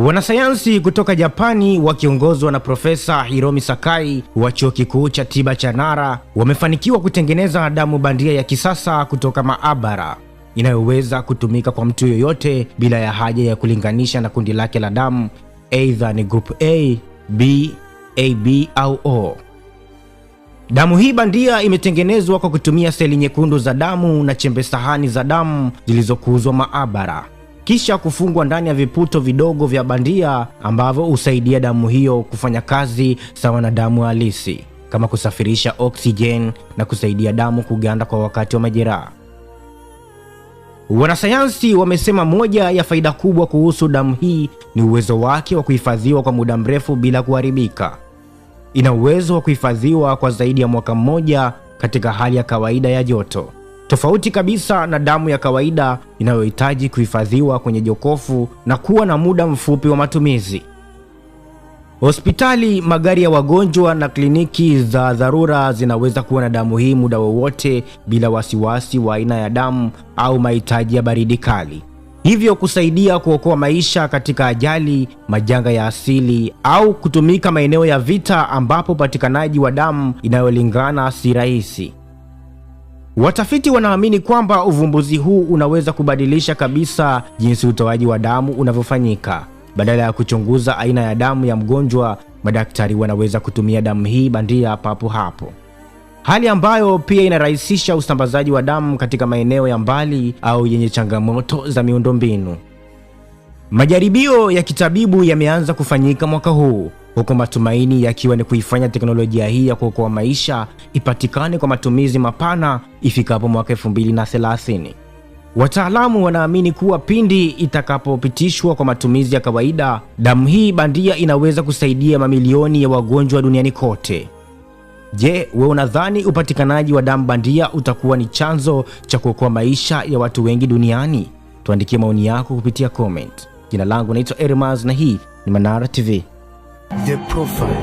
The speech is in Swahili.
Wanasayansi kutoka Japani wakiongozwa na Profesa Hiromi Sakai wa chuo kikuu cha tiba cha Nara wamefanikiwa kutengeneza damu bandia ya kisasa kutoka maabara inayoweza kutumika kwa mtu yoyote bila ya haja ya kulinganisha na kundi lake la damu, aidha ni group A, B, AB au O. Damu hii bandia imetengenezwa kwa kutumia seli nyekundu za damu na chembe sahani za damu zilizokuzwa maabara, kisha kufungwa ndani ya viputo vidogo vya bandia ambavyo husaidia damu hiyo kufanya kazi sawa na damu halisi, kama kusafirisha oksijeni na kusaidia damu kuganda kwa wakati wa majeraha. Wanasayansi wamesema moja ya faida kubwa kuhusu damu hii ni uwezo wake wa kuhifadhiwa kwa muda mrefu bila kuharibika. Ina uwezo wa kuhifadhiwa kwa zaidi ya mwaka mmoja katika hali ya kawaida ya joto, tofauti kabisa na damu ya kawaida inayohitaji kuhifadhiwa kwenye jokofu na kuwa na muda mfupi wa matumizi. Hospitali, magari ya wagonjwa na kliniki za dharura zinaweza kuwa na damu hii muda wowote bila wasiwasi wa aina ya damu au mahitaji ya baridi kali, hivyo kusaidia kuokoa maisha katika ajali, majanga ya asili au kutumika maeneo ya vita ambapo upatikanaji wa damu inayolingana si rahisi. Watafiti wanaamini kwamba uvumbuzi huu unaweza kubadilisha kabisa jinsi utoaji wa damu unavyofanyika. Badala ya kuchunguza aina ya damu ya mgonjwa, madaktari wanaweza kutumia damu hii bandia papo hapo, hali ambayo pia inarahisisha usambazaji wa damu katika maeneo ya mbali au yenye changamoto za miundombinu. Majaribio ya kitabibu yameanza kufanyika mwaka huu, huku matumaini yakiwa ni kuifanya teknolojia hii ya kuokoa maisha ipatikane kwa matumizi mapana ifikapo mwaka 2030. Wataalamu wanaamini kuwa pindi itakapopitishwa kwa matumizi ya kawaida, damu hii bandia inaweza kusaidia mamilioni ya wagonjwa duniani kote. Je, wewe unadhani upatikanaji wa damu bandia utakuwa ni chanzo cha kuokoa maisha ya watu wengi duniani? Tuandikie maoni yako kupitia comment. Jina langu naitwa Ermaz na hii ni Manara TV. The Profile.